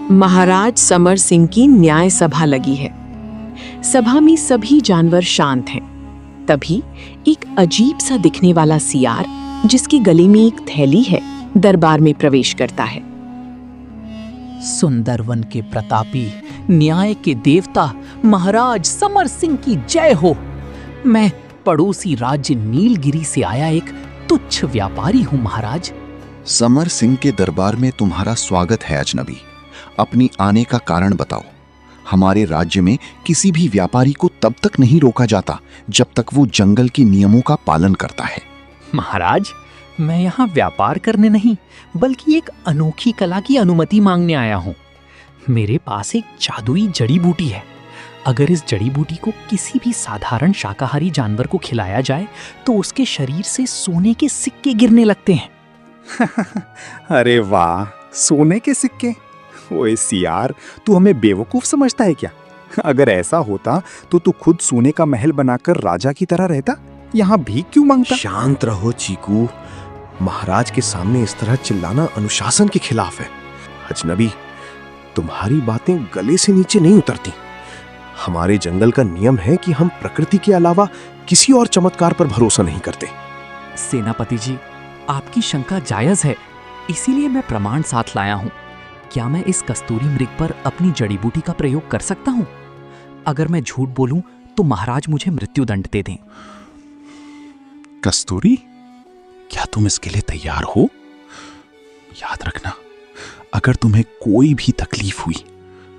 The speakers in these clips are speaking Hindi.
महाराज समर सिंह की न्याय सभा लगी है। सभा में सभी जानवर शांत हैं। तभी एक अजीब सा दिखने वाला सियार, जिसके गले में एक थैली है, दरबार में प्रवेश करता है। सुंदरवन के प्रतापी, न्याय के देवता महाराज समर सिंह की जय हो। मैं पड़ोसी राज्य नीलगिरी से आया एक तुच्छ व्यापारी हूँ महाराज। समर सिंह के दरबार में तुम्हारा स्वागत है अजनबी। अपनी आने का कारण बताओ। हमारे राज्य में किसी भी व्यापारी को तब तक नहीं रोका जाता जब तक वो जंगल के नियमों का पालन करता है। महाराज, मैं यहाँ व्यापार करने नहीं बल्कि एक अनोखी कला की अनुमति मांगने आया हूँ। मेरे पास एक जादुई जड़ी बूटी है। अगर इस जड़ी बूटी को किसी भी साधारण शाकाहारी जानवर को खिलाया जाए तो उसके शरीर से सोने के सिक्के गिरने लगते हैं। अरे वाह, सोने के सिक्के? ओए सियार, तू हमें बेवकूफ समझता है क्या? अगर ऐसा होता तो तू खुद सोने का महल बनाकर राजा की तरह रहता। यहाँ भीख क्यों मांगता? शांत रहो चीकू। महाराज के सामने इस तरह चिल्लाना अनुशासन के खिलाफ है। अजनबी, तुम्हारी बातें गले से नीचे नहीं उतरती। हमारे जंगल का नियम है कि हम प्रकृति के अलावा किसी और चमत्कार पर भरोसा नहीं करते। सेनापति जी, आपकी शंका जायज है, इसीलिए मैं प्रमाण साथ लाया हूँ। क्या मैं इस कस्तूरी मृग पर अपनी जड़ी बूटी का प्रयोग कर सकता हूँ? अगर मैं झूठ बोलूं तो महाराज मुझे मृत्युदंड दे दें। कस्तूरी, क्या तुम इसके लिए तैयार हो? याद रखना, अगर तुम्हें कोई भी तकलीफ हुई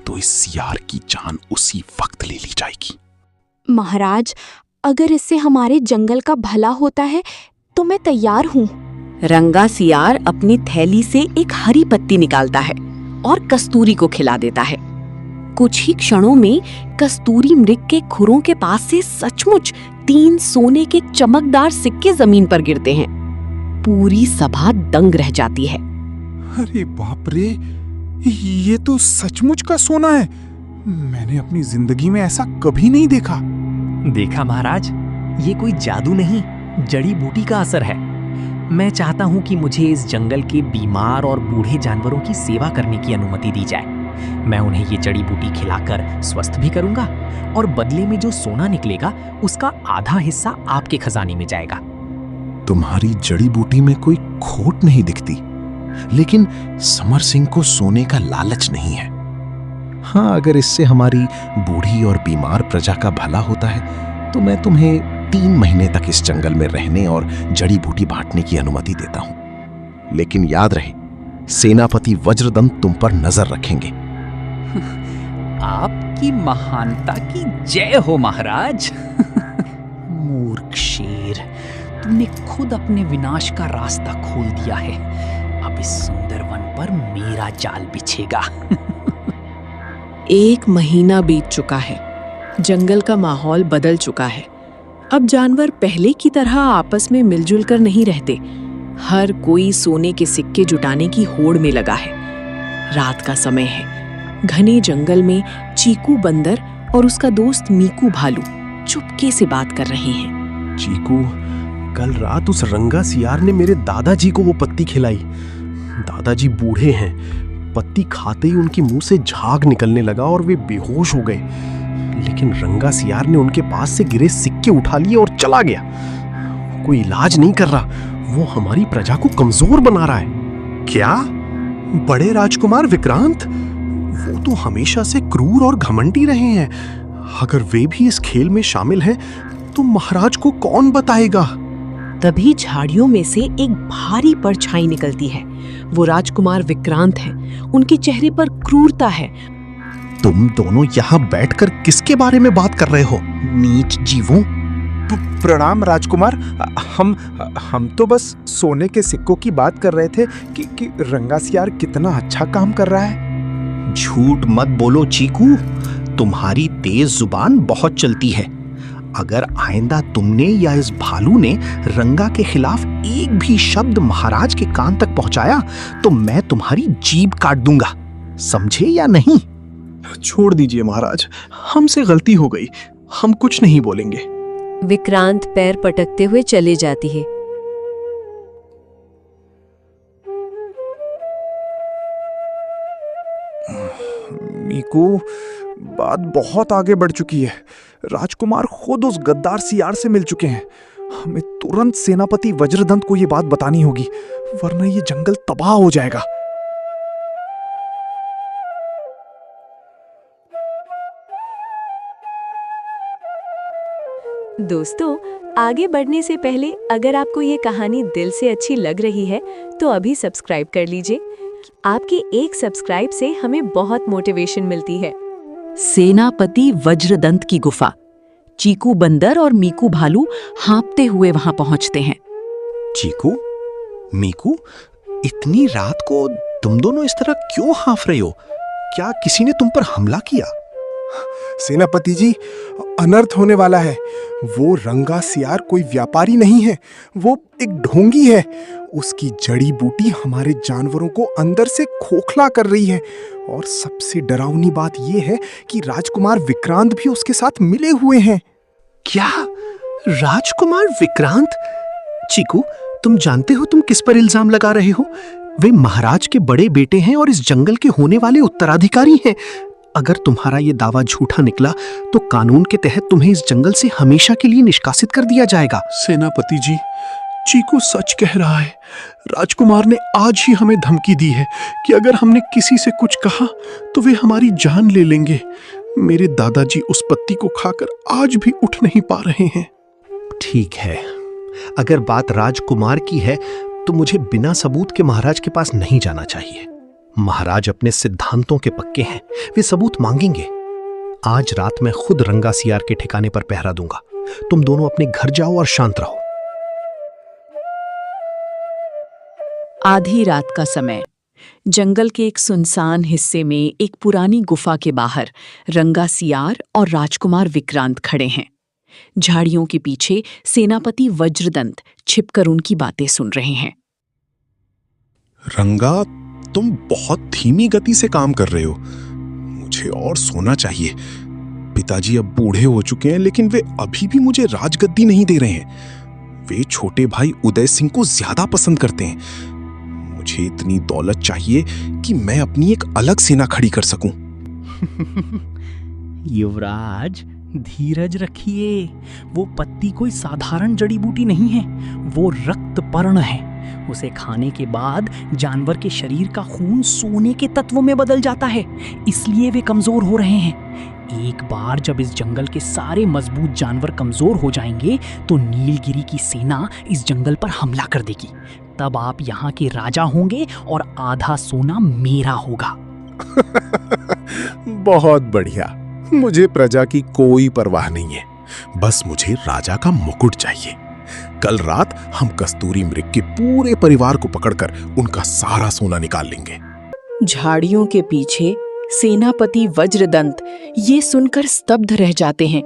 तो इस सियार की जान उसी वक्त ले ली जाएगी। महाराज, अगर इससे हमारे जंगल का भला होता है तो मैं तैयार हूँ। रंगा सियार अपनी थैली से एक हरी पत्ती निकालता है और कस्तूरी को खिला देता है। कुछ ही क्षणों में कस्तूरी मृग के खुरों के पास से सचमुच 3 सोने के चमकदार सिक्के जमीन पर गिरते हैं। पूरी सभा दंग रह जाती है। अरे बाप रे, ये तो सचमुच का सोना है। मैंने अपनी जिंदगी में ऐसा कभी नहीं देखा। देखा महाराज, ये कोई जादू नहीं, जड़ी बूटी का असर है। मैं चाहता हूँ कि मुझे इस जंगल के बीमार और बूढ़े जानवरों की सेवा करने की अनुमति दी जाए। मैं उन्हें ये जड़ी बूटी खिलाकर स्वस्थ भी करूंगा और बदले में जो सोना निकलेगा उसका आधा हिस्सा आपके खजाने में जाएगा। तुम्हारी जड़ी बूटी में कोई खोट नहीं दिखती, लेकिन समर सिंह को सोने का लालच नहीं है। हाँ, अगर इससे हमारी बूढ़ी और बीमार प्रजा का भला होता है तो मैं तुम्हें 3 महीने तक इस जंगल में रहने और जड़ी बूटी बांटने की अनुमति देता हूं। लेकिन याद रहे, सेनापति वज्रदंत तुम पर नजर रखेंगे। आपकी महानता की जय हो महाराज। मूर्ख शेर, तुमने खुद अपने विनाश का रास्ता खोल दिया है। अब इस सुंदर वन पर मेरा जाल बिछेगा। 1 महीना बीत चुका है। जंगल का माहौल बदल चुका है। अब जानवर पहले की तरह आपस में मिलजुल कर नहीं रहते। हर कोई सोने के सिक्के जुटाने की होड़ में लगा है। रात का समय है। घने जंगल में चीकू बंदर और उसका दोस्त मीकू भालू चुपके से बात कर रहे हैं। चीकू, कल रात उस रंगा सियार ने मेरे दादाजी को वो पत्ती खिलाई। दादाजी बूढ़े हैं। पत्ती खाते ही उनके मुंह से झाग निकलने लगा और वे बेहोश हो गए। लेकिन रंगा सियार ने उनके पास से गिरे सिक्के उठा लिए और चला गया। कोई इलाज नहीं कर रहा, वो हमारी प्रजा को कमजोर बना रहा है। क्या? बड़े राजकुमार विक्रांत, वो तो हमेशा से क्रूर और घमंडी रहे हैं। अगर वे भी इस खेल में शामिल हैं तो महाराज को कौन बताएगा? तभी झाड़ियों में से एक भारी परछाई निकलती है। वो राजकुमार विक्रांत हैं। उनके चेहरे पर क्रूरता है। तुम दोनों यहाँ बैठकर किसके बारे में बात कर रहे हो, नीच जीवों? प्रणाम राजकुमार। हम तो बस सोने के सिक्कों की बात कर रहे थे कि रंगा सियार कितना अच्छा काम कर रहा है। झूठ मत बोलो चीकू, तुम्हारी तेज जुबान बहुत चलती है। अगर आइंदा तुमने या इस भालू ने रंगा के खिलाफ एक भी शब्द महाराज के कान तक पहुंचाया तो मैं तुम्हारी जीभ काट दूंगा, समझे या नहीं? छोड़ दीजिए महाराज, हमसे गलती हो गई, हम कुछ नहीं बोलेंगे। विक्रांत पैर पटकते हुए चले जाती है। मीकू, बात बहुत आगे बढ़ चुकी है। राजकुमार खुद उस गद्दार सियार से मिल चुके हैं। हमें तुरंत सेनापति वज्रदंत को ये बात बतानी होगी, वरना ये जंगल तबाह हो जाएगा। दोस्तों, आगे बढ़ने से पहले अगर आपको ये कहानी दिल से अच्छी लग रही है तो अभी सब्सक्राइब कर लीजिए। आपके एक सब्सक्राइब से हमें बहुत मोटिवेशन मिलती है। सेनापति वज्रदंत की गुफा। चीकू बंदर और मीकू भालू हाँफते हुए वहां पहुंचते हैं। चीकू, मीकू, इतनी रात को तुम दोनों इस तरह क्यों हाँफ रहे हो? क्या किसी ने तुम पर हमला किया? सेनापति जी, अनर्थ होने वाला है। वो रंगा सियार कोई व्यापारी नहीं है, वो एक ढोंगी है। उसकी जड़ी बूटी हमारे जानवरों को अंदर से खोखला कर रही है। और सबसे डरावनी बात यह है कि राजकुमार विक्रांत भी उसके साथ मिले हुए हैं। क्या? राजकुमार विक्रांत? चीकू, तुम जानते हो तुम किस पर इल्जाम लगा रहे हो? वे महाराज के बड़े बेटे हैं और इस जंगल के होने वाले उत्तराधिकारी हैं। अगर तुम्हारा ये दावा झूठा निकला तो कानून के तहत तुम्हें इस जंगल से हमेशा के लिए निष्कासित कर दिया जाएगा। सेनापति जी, चीकू सच कह रहा है। राजकुमार ने आज ही हमें धमकी दी है कि अगर हमने किसी से कुछ कहा तो वे हमारी जान ले लेंगे। मेरे दादाजी उस पत्ती को खाकर आज भी उठ नहीं पा रहे हैं। ठीक है, अगर बात राजकुमार की है तो मुझे बिना सबूत के महाराज के पास नहीं जाना चाहिए। महाराज अपने सिद्धांतों के पक्के हैं, वे सबूत मांगेंगे। आज रात मैं खुद रंगा सियार के ठिकाने पर पहरा दूंगा। तुम दोनों अपने घर जाओ और शांत रहो। आधी रात का समय। जंगल के एक सुनसान हिस्से में एक पुरानी गुफा के बाहर रंगा सियार और राजकुमार विक्रांत खड़े हैं। झाड़ियों के पीछे सेनापति वज्रदंत छिपकर उनकी बातें सुन रहे हैं। रंगा, तुम बहुत धीमी गति से काम कर रहे हो। मुझे और सोना चाहिए। पिताजी अब बूढ़े हो चुके हैं, लेकिन वे अभी भी मुझे राजगद्दी नहीं दे रहे हैं। वे छोटे भाई उदय सिंह को ज्यादा पसंद करते हैं। मुझे इतनी दौलत चाहिए कि मैं अपनी एक अलग सेना खड़ी कर सकूं। युवराज, धीरज रखिए। वो पत्ती कोई साधारण जड़ी बूटी नहीं है, वो रक्तपर्ण है। उसे खाने के बाद जानवर के शरीर का खून सोने के तत्वों में बदल जाता है, इसलिए वे कमजोर हो रहे हैं। एक बार जब इस जंगल के सारे मजबूत जानवर कमजोर हो जाएंगे तो नीलगिरी की सेना इस जंगल पर हमला कर देगी। तब आप यहाँ के राजा होंगे और आधा सोना मेरा होगा। बहुत बढ़िया। मुझे प्रजा की कोई परवाह नहीं है, बस मुझे राजा का मुकुट चाहिए। कल रात हम कस्तूरी मृग के पूरे परिवार को पकड़कर उनका सारा सोना निकाल लेंगे। झाड़ियों के पीछे सेनापति वज्रदंत ये सुनकर स्तब्ध रह जाते हैं।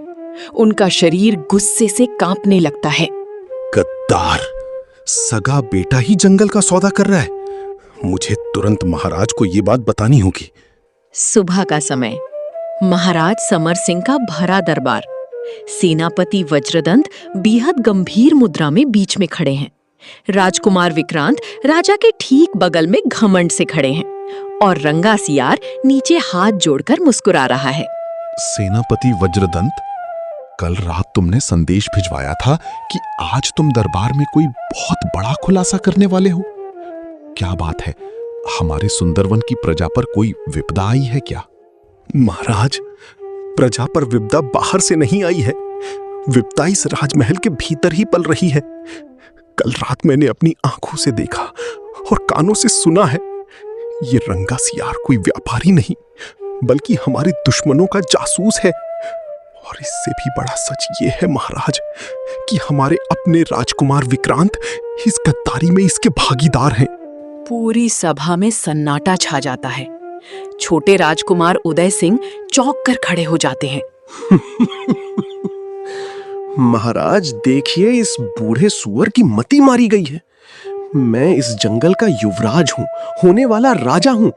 उनका शरीर गुस्से से कांपने लगता है। गद्दार, सगा बेटा ही जंगल का सौदा कर रहा है। मुझे तुरंत महाराज को ये बात बतानी होगी। सुबह का समय। महाराज समर सिंह का भरा दरबार। सेनापति वज्रदंत बेहद गंभीर मुद्रा में बीच में खड़े हैं। राजकुमार विक्रांत राजा के ठीक बगल में घमंड से खड़े हैं और रंगा सियार नीचे हाथ जोड़कर मुस्कुरा रहा है। सेनापति वज्रदंत, कल रात तुमने संदेश भिजवाया था कि आज तुम दरबार में कोई बहुत बड़ा खुलासा करने वाले हो। क्या बात है? हमारे सुंदरवन की प्रजा पर कोई विपदा आई है क्या? महाराज, प्रजा पर विपदा बाहर से नहीं आई है। विपदा इस राजमहल के भीतर ही पल रही है। कल रात मैंने अपनी आंखों से देखा और कानों से सुना है। ये रंगा सियार कोई व्यापारी नहीं, बल्कि हमारे दुश्मनों का जासूस है। और इससे भी बड़ा सच ये है महाराज कि हमारे अपने राजकुमार विक्रांत इस गद्दारी में इसके भागीदार हैं। पूरी सभा में सन्नाटा छा जाता है। छोटे राजकुमार उदय सिंह चौंक कर खड़े हो जाते हैं। महाराज देखिए, इस बूढ़े सुअर की मति मारी गई है। मैं इस जंगल का युवराज हूं, होने वाला राजा हूं।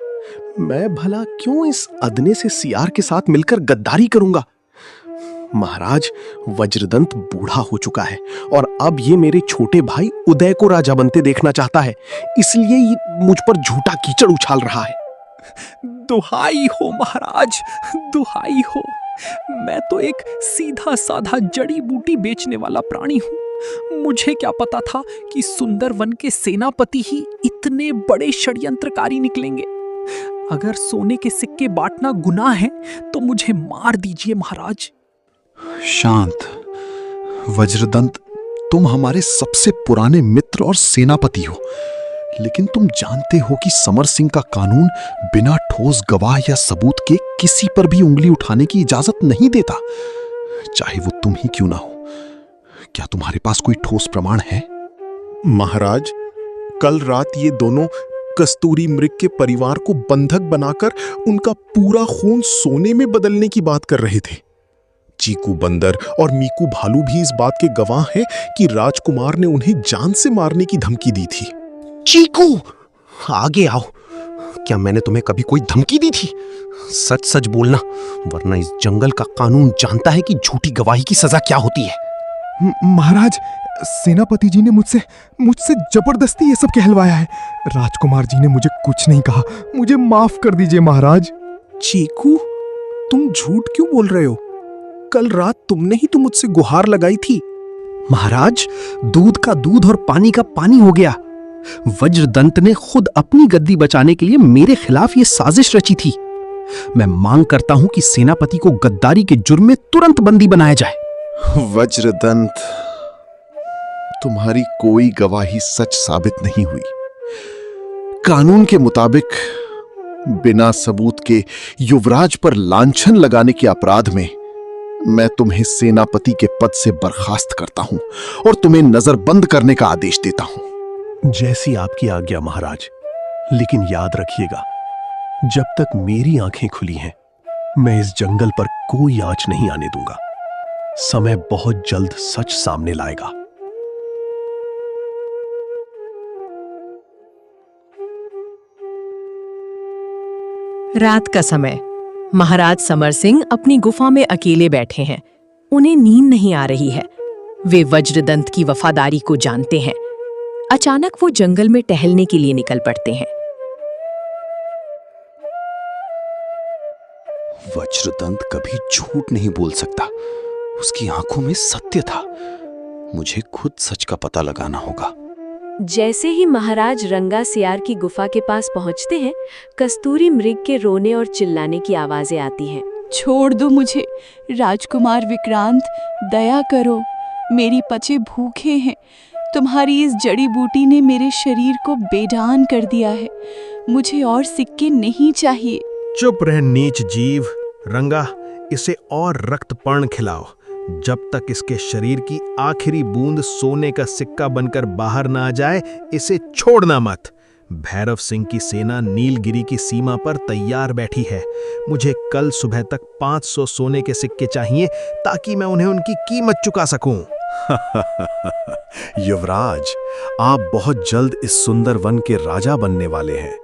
मैं भला क्यों इस अदने से सियार के साथ मिलकर गद्दारी करूंगा? महाराज, वज्रदंत बूढ़ा हो चुका है और अब ये मेरे छोटे भाई उदय को राजा बनते देखना चाहता है, इसलिए ये मुझ पर झूठा कीचड़ उछाल रहा है। दुहाई हो महाराज, दुहाई हो। मैं तो एक सीधा साधा जड़ी बूटी बेचने वाला प्राणी हूँ। मुझे क्या पता था कि सुंदर वन के सेनापति ही इतने बड़े षड्यंत्रकारी निकलेंगे। अगर सोने के सिक्के बांटना गुनाह है तो मुझे मार दीजिए महाराज। शांत। वज्रदंत, तुम हमारे सबसे पुराने मित्र और सेनापति हो, लेकिन तुम जानते हो कि समर सिंह का कानून बिना ठोस गवाह या सबूत के किसी पर भी उंगली उठाने की इजाजत नहीं देता, चाहे वो तुम ही क्यों ना हो। क्या तुम्हारे पास कोई ठोस प्रमाण है? महाराज, कल रात ये दोनों कस्तूरी मृग के परिवार को बंधक बनाकर उनका पूरा खून सोने में बदलने की बात कर रहे थे। चीकू बंदर और मीकू भालू भी इस बात के गवाह हैं कि राजकुमार ने उन्हें जान से मारने की धमकी दी थी। चीकू, आगे आओ। क्या मैंने तुम्हें कभी कोई धमकी दी थी? सच सच बोलना, वरना इस जंगल का कानून जानता है कि झूठी गवाही की सजा क्या होती है। महाराज, सेनापति जी ने मुझसे जबरदस्ती ये सब कहलवाया है। राजकुमार जी ने मुझे कुछ नहीं कहा। मुझे माफ कर दीजिए महाराज। चीकू, तुम झूठ क्यों बोल रहे हो? कल रात तुमने ही तो मुझसे गुहार लगाई थी। महाराज, दूध का दूध और पानी का पानी हो गया। वज्रदंत ने खुद अपनी गद्दी बचाने के लिए मेरे खिलाफ यह साजिश रची थी। मैं मांग करता हूं कि सेनापति को गद्दारी के जुर्म में तुरंत बंदी बनाया जाए। वज्रदंत, तुम्हारी कोई गवाही सच साबित नहीं हुई। कानून के मुताबिक बिना सबूत के युवराज पर लांछन लगाने के अपराध में मैं तुम्हें सेनापति के पद से बर्खास्त करता हूं और तुम्हें नजरबंद करने का आदेश देता हूं। जैसी आपकी आज्ञा महाराज, लेकिन याद रखिएगा, जब तक मेरी आंखें खुली हैं, मैं इस जंगल पर कोई आंच नहीं आने दूंगा। समय बहुत जल्द सच सामने लाएगा। रात का समय। महाराज समर सिंह अपनी गुफा में अकेले बैठे हैं। उन्हें नींद नहीं आ रही है। वे वज्रदंत की वफादारी को जानते हैं। अचानक वो जंगल में टहलने के लिए निकल पड़ते हैं। वज्रदंत कभी झूठ नहीं बोल सकता। उसकी आंखों में सत्य था। मुझे खुद सच का पता लगाना होगा। जैसे ही महाराज रंगा सियार की गुफा के पास पहुंचते हैं, कस्तूरी मृग के रोने और चिल्लाने की आवाजें आती हैं। छोड़ दो मुझे, राजकुमार विक्रांत, दया करो, मेरी बच्चे भूखे हैं। तुम्हारी इस जड़ी बूटी ने मेरे शरीर को बेजान कर दिया है। मुझे और सिक्के नहीं चाहिए। चुप रह नीच जीव। रंगा, इसे और रक्तपर्ण खिलाओ। जब तक इसके शरीर की आखिरी बूंद सोने का सिक्का बनकर बाहर ना आ जाए, इसे छोड़ना मत। भैरव सिंह की सेना नीलगिरी की सीमा पर तैयार बैठी है। मुझे कल सुबह तक 500 सोने के सिक्के चाहिए ताकि मैं उन्हें उनकी कीमत चुका सकूं। युवराज, आप बहुत जल्द इस सुंदर वन के राजा बनने वाले हैं।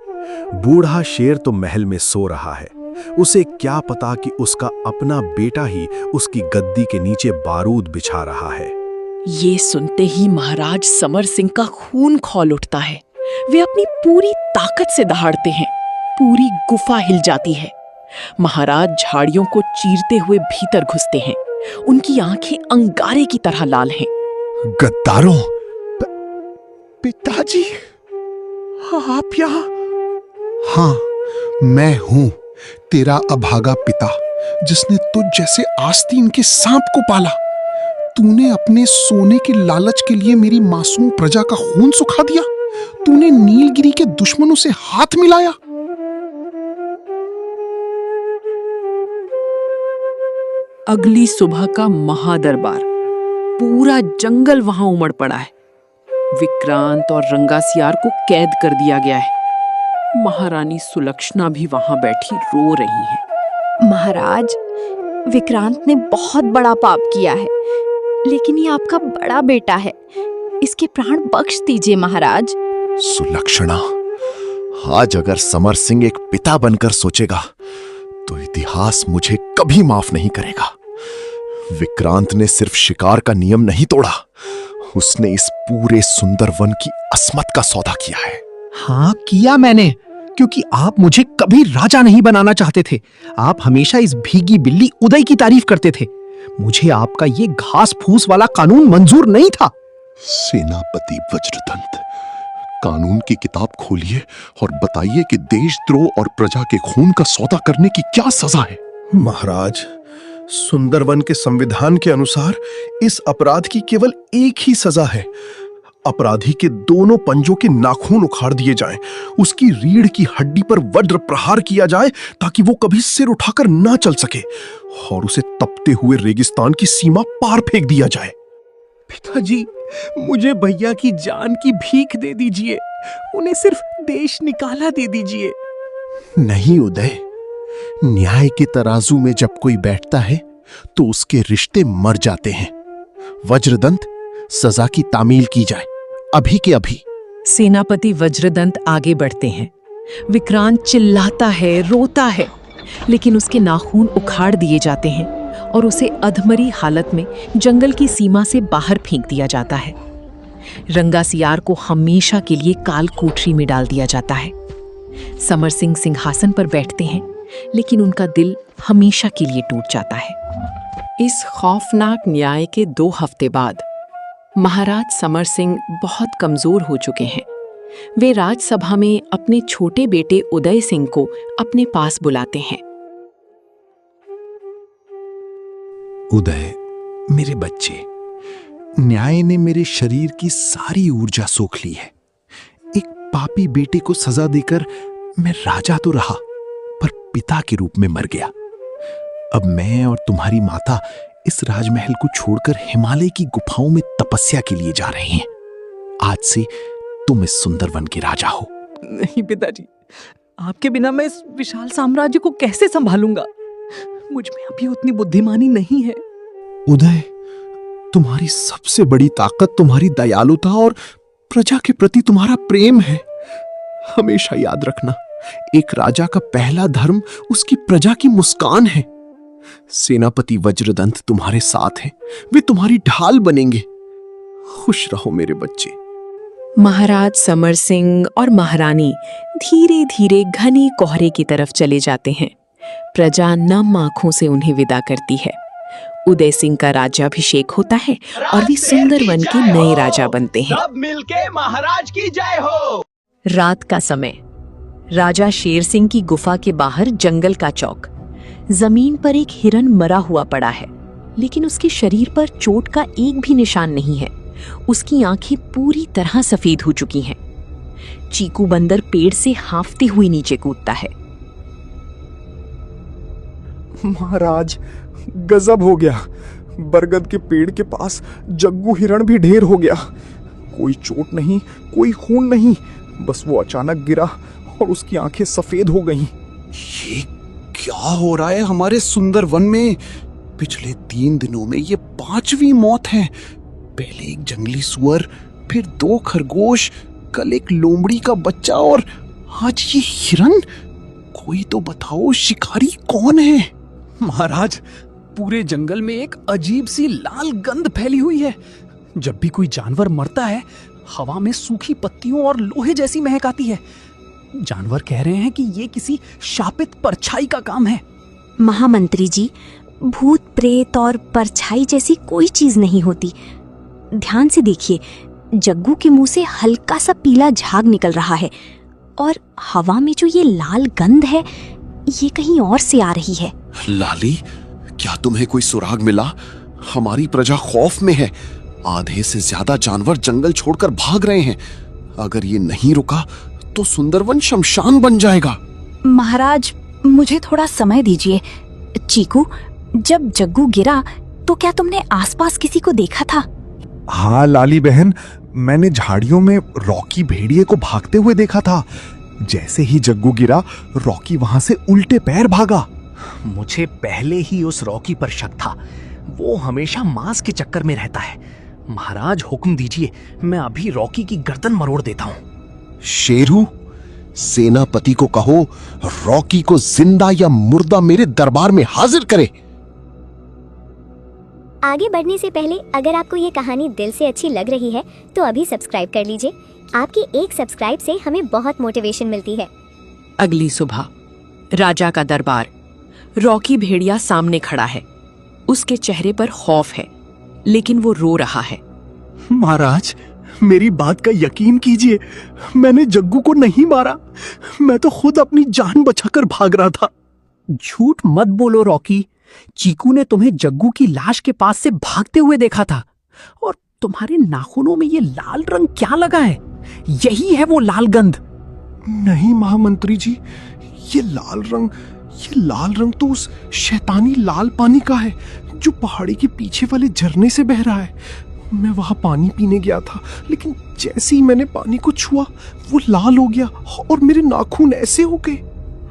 बूढ़ा शेर तो महल में सो रहा है। उसे क्या पता कि उसका अपना बेटा ही उसकी गद्दी के नीचे बारूद बिछा रहा है। ये सुनते ही महाराज समर सिंह का खून खौल उठता है। वे अपनी पूरी ताकत से दहाड़ते हैं। पूरी गुफा हिल जाती है। महाराज झाड़ियों को चीरते हुए भीतर घुसते हैं। उनकी आंखें अंगारे की तरह लाल हैं। गद्दारों! पिताजी, आप यहाँ? हाँ, मैं हूं तेरा अभागा पिता, जिसने तुझ जैसे आस्तीन के सांप को पाला। तूने अपने सोने के लालच के लिए मेरी मासूम प्रजा का खून सुखा दिया। तूने नीलगिरी के दुश्मनों से हाथ मिलाया। अगली सुबह का महादरबार। पूरा जंगल वहां उमड़ पड़ा है। विक्रांत और रंगासियार को कैद कर दिया गया है। महारानी सुलक्षणा भी वहां बैठी रो रही है। महाराज, विक्रांत ने बहुत बड़ा पाप किया है, लेकिन ये आपका बड़ा बेटा है। इसके प्राण बख्श दीजिए महाराज। सुलक्षणा, आज अगर समर सिंह एक पिता बनकर सोचेगा तो इतिहास मुझे कभी माफ नहीं करेगा। विक्रांत ने सिर्फ शिकार का नियम नहीं तोड़ा, उसने इस पूरे सुंदर वन की अस्मत का सौदा किया है। हाँ, किया मैंने, क्योंकि आप मुझे कभी राजा नहीं बनाना चाहते थे। आप हमेशा इस भीगी बिल्ली उदय की तारीफ करते थे। मुझे आपका ये घास फूस वाला कानून मंजूर नहीं था। सेनापति वज्रदंत, कानून की किताब खोलिए और बताइए कि देशद्रोह और प्रजा के खून का सौदा करने की क्या सजा है। महाराज, सुंदरवन के संविधान के अनुसार इस अपराध की केवल एक ही सजा है। अपराधी के दोनों पंजों के नाखून उखाड़ दिए जाएं, उसकी रीढ़ की हड्डी पर वज्र प्रहार किया जाए ताकि वो कभी सिर उठाकर ना चल सके, और उसे तपते हुए रेगिस्तान की सीमा पार फेंक दिया जाए। पिताजी, मुझे भैया की जान की भीख दे दीजिए। उन्हें सिर्फ देश निकाला दे दीजिए। नहीं उदय, न्याय के तराजू में जब कोई बैठता है तो उसके रिश्ते मर जाते हैं। वज्रदंत, सजा की तामील की जाए, अभी के अभी। सेनापति वज्रदंत आगे बढ़ते हैं। विक्रांत चिल्लाता है, रोता है, लेकिन उसके नाखून उखाड़ दिए जाते हैं और उसे अधमरी हालत में जंगल की सीमा से बाहर फेंक दिया जाता है। रंगा सियार को हमेशा के लिए काल कोठरी में डाल दिया जाता है। समर सिंह सिंहासन पर बैठते हैं, लेकिन उनका दिल हमेशा के लिए टूट जाता है। इस खौफनाक न्याय के 2 हफ्ते बाद महाराज समर सिंह बहुत कमजोर हो चुके हैं। वे राजसभा में अपने छोटे बेटे उदय सिंह को अपने पास बुलाते हैं। उदय, मेरे बच्चे, न्याय ने मेरे शरीर की सारी ऊर्जा सोख ली है। एक पापी बेटे को सजा देकर मैं राजा तो रहा, पर पिता के रूप में मर गया। अब मैं और तुम्हारी माता इस राजमहल को छोड़कर हिमालय की गुफाओं में तपस्या के लिए जा रहे हैं। आज से तुम इस सुंदरवन के राजा हो। नहीं पिताजी, आपके बिना मैं इस विशाल साम्राज्य को कैसे संभालूंगा? मुझ में अभी उतनी बुद्धिमानी नहीं है। उदय, तुम्हारी सबसे बड़ी ताकत तुम्हारी दयालुता और प्रजा के प्रति तुम्हारा प्रेम है। हमेशा याद रखना, एक राजा का पहला धर्म उसकी प्रजा की मुस्कान है। सेनापति वज्रदंत तुम्हारे साथ हैं, वे तुम्हारी ढाल बनेंगे। खुश रहो मेरे बच्चे। महाराज समर सिंह और महारानी धीरे धीरे घने कोहरे की तरफ चले जाते हैं। प्रजा नम आंखों से उन्हें विदा करती है। उदय सिंह का राज्याभिषेक होता है और वे सुंदरवन के नए राजा बनते हैं। सब मिलके महाराज की जय हो। रात का समय, राजा शेर सिंह की गुफा के बाहर जंगल का चौक। जमीन पर एक हिरन मरा हुआ पड़ा है, लेकिन उसके शरीर पर चोट का एक भी निशान नहीं है। उसकी आंखें पूरी तरह सफेद हो चुकी हैं। चीकू बंदर पेड़ से हाँफते हुए नीचे कूदता है। महाराज, गजब हो गया। बरगद के पेड़ के पास जग्गू हिरण भी ढेर हो गया। कोई चोट नहीं, कोई खून नहीं, बस वो अचानक गिरा और उसकी आंखें सफेद हो गईं। ये क्या हो रहा है हमारे सुंदरवन में? पिछले 3 दिनों में ये 5वीं मौत है। पहले एक जंगली सुअर, फिर 2 खरगोश, कल एक लोमड़ी का बच्चा और आज ये हिरन। कोई तो बताओ, शिकारी कौन है? महाराज, पूरे जंगल में एक अजीब सी लाल गंध फैली हुई है। जब भी कोई जानवर मरता है, हवा में सूखी पत्तियों और लोहे जैसी महक आती है। जानवर कह रहे हैं कि ये किसी शापित परछाई का काम है। महामंत्री जी, भूत प्रेत और परछाई जैसी कोई चीज नहीं होती। ध्यान से देखिए, जग्गू के मुंह से हल्का सा पीला झाग निकल रहा है, और हवा में जो ये लाल गंध है, ये कहीं और से आ रही है। लाली, क्या तुम्हें कोई सुराग मिला? हमारी प्रजा खौफ में है। आधे से ज्यादा जानवर जंगल छोड़कर भाग रहे हैं। अगर ये नहीं रुका तो सुंदरवन शमशान बन जाएगा। महाराज, मुझे थोड़ा समय दीजिए। चीकू, जब जग्गू गिरा तो क्या तुमने आसपास किसी को देखा था? हाँ लाली बहन, मैंने झाड़ियों में रॉकी भेड़िए को भागते हुए देखा था। जैसे ही जग्गू गिरा, रॉकी वहां से उल्टे पैर भागा। मुझे पहले ही उस रॉकी पर शक था। वो हमेशा मांस के चक्कर में रहता है। महाराज, हुक्म दीजिए, मैं अभी रॉकी की गर्दन मरोड़ देता हूँ। शेरू, सेनापति को कहो रॉकी को जिंदा या मुर्दा मेरे दरबार में हाजिर करे। आगे बढ़ने से पहले अगर आपको ये कहानी दिल से अच्छी लग रही है तो अभी सब्सक्राइब कर लीजिए। आपकी एक सब्सक्राइब से हमें बहुत मोटिवेशन मिलती है। अगली सुबह राजा का दरबार। रॉकी भेड़िया सामने खड़ा है। उसके चेहरे पर खौफ है, लेकिन वो रो रहा है। महाराज, मेरी बात का यकीन कीजिए, मैंने जग्गू को नहीं मारा। मैं तो खुद अपनी जान बचाकर भाग रहा था। झूठ मत बोलो रॉकी। चीकू ने तुम्हें जग्गू की लाश के पास से भागते हुए देखा था। और तुम्हारे नाखूनों में ये लाल रंग क्या लगा है? यही है वो लाल गंध। नहीं महामंत्री जी, ये लाल रंग तो उस शैतानी लाल पानी का है जो पहाड़ी के पीछे वाले झरने से बह रहा है। मैं वहां पानी पीने गया था, लेकिन जैसे ही मैंने पानी को छुआ वो लाल हो गया और मेरे नाखून ऐसे हो गए।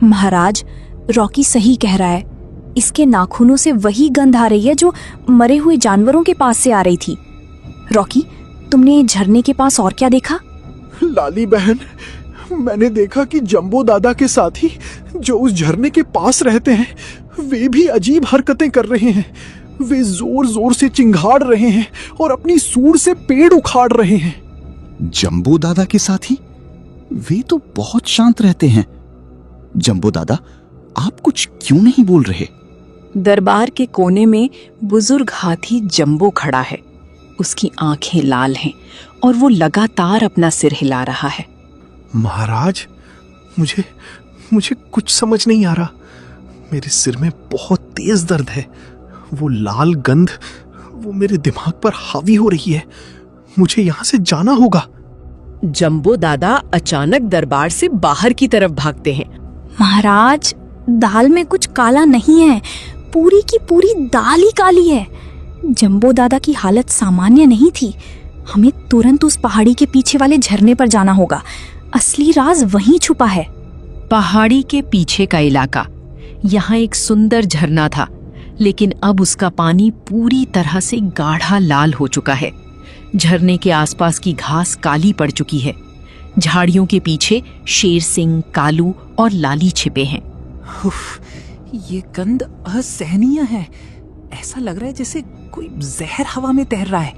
महाराज, रॉकी सही कह रहा है। इसके नाखूनों से वही गंध आ रही है जो मरे हुए जानवरों के पास से आ रही थी। रॉकी, तुमने झरने के पास और क्या देखा? लाली बहन, मैंने देखा कि जंबो दादा के साथी जो उस झरने के पास रहते हैं, वे भी अजीब हरकतें कर रहे हैं। वे जोर जोर से चिंघाड़ रहे हैं और अपनी सूंड से पेड़ उखाड़ रहे हैं। जंबो दादा के साथी? वे तो बहुत शांत रहते हैं। जंबो दादा, आप कुछ क्यों नहीं बोल रहे? दरबार के कोने में बुजुर्ग हाथी जंबो खड़ा है। उसकी आंखें लाल हैं और वो लगातार अपना सिर हिला रहा है। महाराज, मुझे कुछ समझ नहीं आ रहा। मेरे सिर में बहुत तेज दर्द है। वो लाल गंध वो मेरे दिमाग पर हावी हो रही है। मुझे यहाँ से जाना होगा। जंबो दादा अचानक दरबार से बाहर की तरफ भागते हैं। महाराज, दाल में कुछ काला नहीं है, पूरी की पूरी दाल ही काली है। जंबो दादा की हालत सामान्य नहीं थी। हमें तुरंत उस पहाड़ी के पीछे वाले झरने पर जाना होगा। असली राज वहीं छुपा है। पहाड़ी के पीछे का इलाका। यहाँ एक सुंदर झरना था, लेकिन अब उसका पानी पूरी तरह से गाढ़ा लाल हो चुका है। झरने के आसपास की घास काली पड़ चुकी है। झाड़ियों के पीछे शेर सिंह, कालू और लाली छिपे हैं। ये गंध असहनीय है। ऐसा लग रहा है जैसे कोई जहर हवा में तैर रहा है।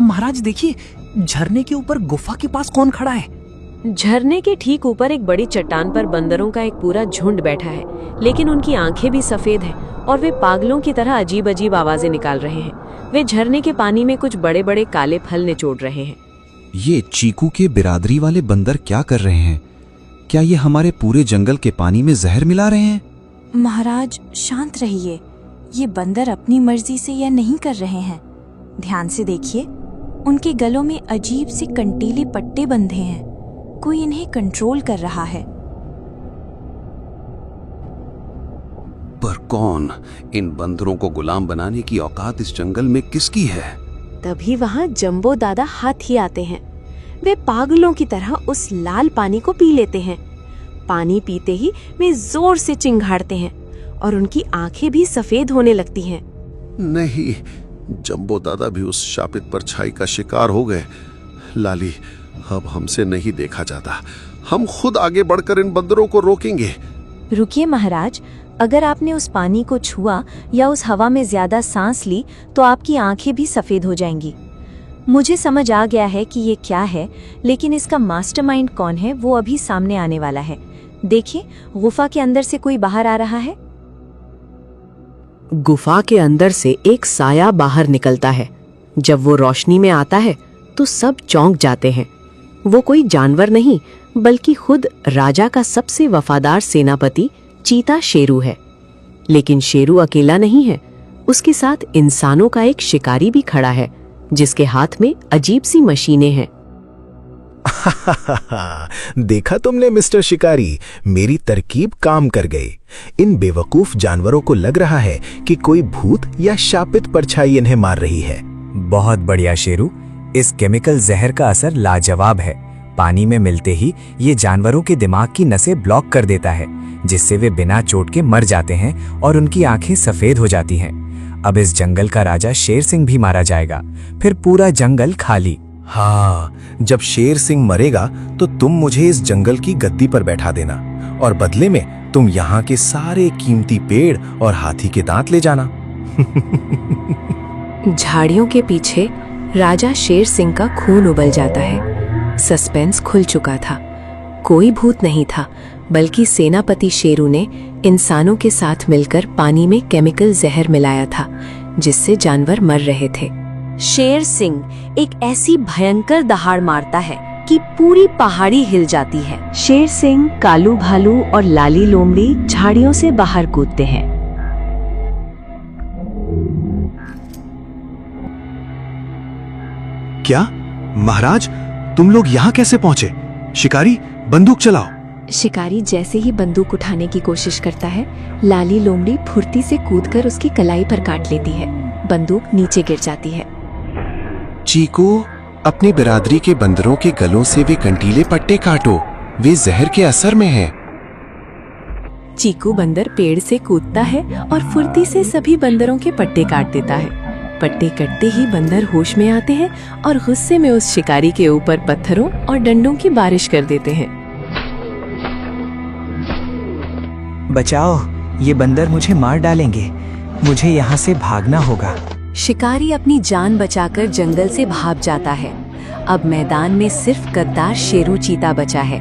महाराज देखिए, झरने के ऊपर गुफा के पास कौन खड़ा है? झरने के ठीक ऊपर एक बड़ी चट्टान पर बंदरों का एक पूरा झुंड बैठा है, लेकिन उनकी आंखें भी सफेद हैं और वे पागलों की तरह अजीब अजीब आवाजें निकाल रहे हैं। वे झरने के पानी में कुछ बड़े बड़े काले फल निचोड़ रहे हैं। ये चीकू के बिरादरी वाले बंदर क्या कर रहे हैं? क्या ये हमारे पूरे जंगल के पानी में जहर मिला रहे हैं? महाराज, शांत रहिए। ये बंदर अपनी मर्जी से यह नहीं कर रहे हैं। ध्यान से देखिए, उनके गलों में अजीब से कंटीले पट्टे बंधे हैं। कोई इन्हें कंट्रोल कर रहा है। पर कौन? इन बंदरों को गुलाम बनाने की औकात इस जंगल में किसकी है? तभी वहाँ जंबो दादा हाथी आते हैं। वे पागलों की तरह उस लाल पानी को पी लेते हैं। पानी पीते ही वे जोर से चिंघाड़ते हैं और उनकी आंखें भी सफेद होने लगती हैं। नहीं, जंबो दादा भी उस शापित परछाई का शिकार हो गए। लाली, अब हमसे नहीं देखा जाता। हम खुद आगे बढ़कर इन बंदरों को रोकेंगे। रुकिए महाराज, अगर आपने उस पानी को छुआ या उस हवा में ज्यादा सांस ली तो आपकी आंखें भी सफेद हो जाएंगी। मुझे समझ आ गया है कि ये क्या है, लेकिन इसका मास्टरमाइंड कौन है वो अभी सामने आने वाला है। देखिए, गुफा के अंदर से कोई बाहर आ रहा है। गुफा के अंदर से एक साया बाहर निकलता है। जब वो रोशनी में आता है तो सब चौंक जाते हैं। वो कोई जानवर नहीं, बल्कि खुद राजा का सबसे वफादार सेनापति चीता शेरू है। लेकिन शेरू अकेला नहीं है, उसके साथ इंसानों का एक शिकारी भी खड़ा है, जिसके हाथ में अजीब सी मशीनें हैं। देखा तुमने मिस्टर शिकारी, मेरी तरकीब काम कर गई। इन बेवकूफ जानवरों को लग रहा है कि कोई भूत या शापित परछाई इन्हें मार रही है। बहुत बढ़िया शेरू, इस केमिकल जहर का असर लाजवाब है। पानी में मिलते ही ये जानवरों के दिमाग की नसें ब्लॉक कर देता है, जिससे वे बिना चोट के मर जाते हैं और उनकी आंखें सफेद हो जाती हैं। अब इस जंगल का राजा शेर सिंह भी मारा जाएगा, फिर पूरा जंगल खाली। हाँ, जब शेर सिंह मरेगा तो तुम मुझे इस जंगल की गद्दी पर बैठा देना और बदले में तुम यहाँ के सारे कीमती पेड़ और हाथी के दांत ले जाना। झाड़ियों के पीछे राजा शेर सिंह का खून उबल जाता है। सस्पेंस खुल चुका था। कोई भूत नहीं था, बल्कि सेनापति शेरू ने इंसानों के साथ मिलकर पानी में केमिकल जहर मिलाया था, जिससे जानवर मर रहे थे। शेर सिंह एक ऐसी भयंकर दहाड़ मारता है कि पूरी पहाड़ी हिल जाती है। शेर सिंह, कालू भालू और लाली लोमड़ी झाड़ियों से बाहर कूदते हैं। क्या महाराज, तुम लोग यहाँ कैसे पहुँचे? शिकारी, बंदूक चलाओ। शिकारी जैसे ही बंदूक उठाने की कोशिश करता है, लाली लोमड़ी फुर्ती से कूदकर उसकी कलाई पर काट लेती है। बंदूक नीचे गिर जाती है। चीकू, अपनी बिरादरी के बंदरों के गलों से वे कंटीले पट्टे काटो, वे जहर के असर में हैं। चीकू बंदर पेड़ से कूदता है और फुर्ती से सभी बंदरों के पट्टे काट देता है। पट्टे कटते ही बंदर होश में आते हैं और गुस्से में उस शिकारी के ऊपर पत्थरों और डंडों की बारिश कर देते हैं। बचाओ, ये बंदर मुझे मार डालेंगे। मुझे यहाँ से भागना होगा। शिकारी अपनी जान बचाकर जंगल से भाग जाता है। अब मैदान में सिर्फ गद्दार शेरू चीता बचा है।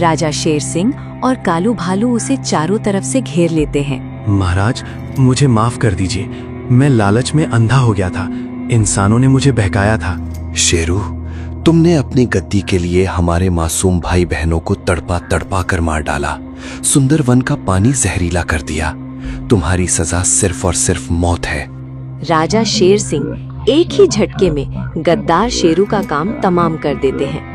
राजा शेर सिंह और कालू भालू उसे चारों तरफ से घेर लेते हैं। महाराज, मुझे माफ कर दीजिए, मैं लालच में अंधा हो गया था। इंसानों ने मुझे बहकाया था। शेरू, तुमने अपनी गद्दी के लिए हमारे मासूम भाई बहनों को तड़पा तड़पा कर मार डाला, सुंदर वन का पानी जहरीला कर दिया। तुम्हारी सजा सिर्फ और सिर्फ मौत है। राजा शेर सिंह एक ही झटके में गद्दार शेरू का काम तमाम कर देते हैं।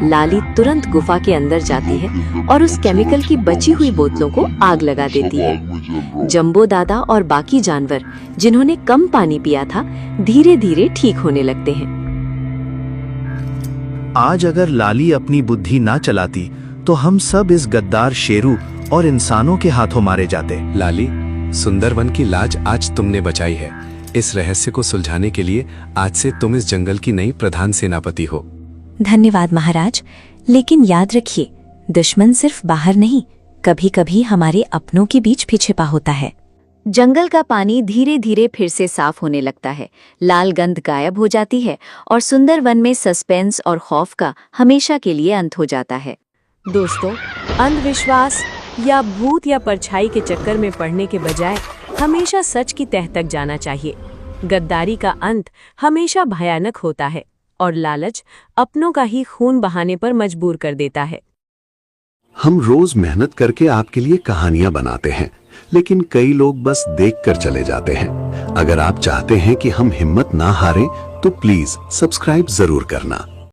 लाली तुरंत गुफा के अंदर जाती है और उस केमिकल की बची हुई बोतलों को आग लगा देती है। जंबो दादा और बाकी जानवर जिन्होंने कम पानी पिया था, धीरे धीरे ठीक होने लगते हैं। आज अगर लाली अपनी बुद्धि ना चलाती तो हम सब इस गद्दार शेरू और इंसानों के हाथों मारे जाते। लाली, सुंदरवन की लाज आज तुमने बचाई है। इस रहस्य को सुलझाने के लिए आज से तुम इस जंगल की नई प्रधान सेनापति हो। धन्यवाद महाराज, लेकिन याद रखिए, दुश्मन सिर्फ बाहर नहीं, कभी कभी हमारे अपनों के बीच भी छिपा होता है। जंगल का पानी धीरे धीरे फिर से साफ होने लगता है। लाल गंध गायब हो जाती है और सुंदर वन में सस्पेंस और खौफ का हमेशा के लिए अंत हो जाता है। दोस्तों, अंधविश्वास या भूत या परछाई के चक्कर में पड़ने के बजाय हमेशा सच की तह तक जाना चाहिए। गद्दारी का अंत हमेशा भयानक होता है और लालच अपनों का ही खून बहाने पर मजबूर कर देता है। हम रोज मेहनत करके आपके लिए कहानियां बनाते हैं, लेकिन कई लोग बस देखकर चले जाते हैं। अगर आप चाहते हैं कि हम हिम्मत ना हारें, तो प्लीज सब्सक्राइब जरूर करना।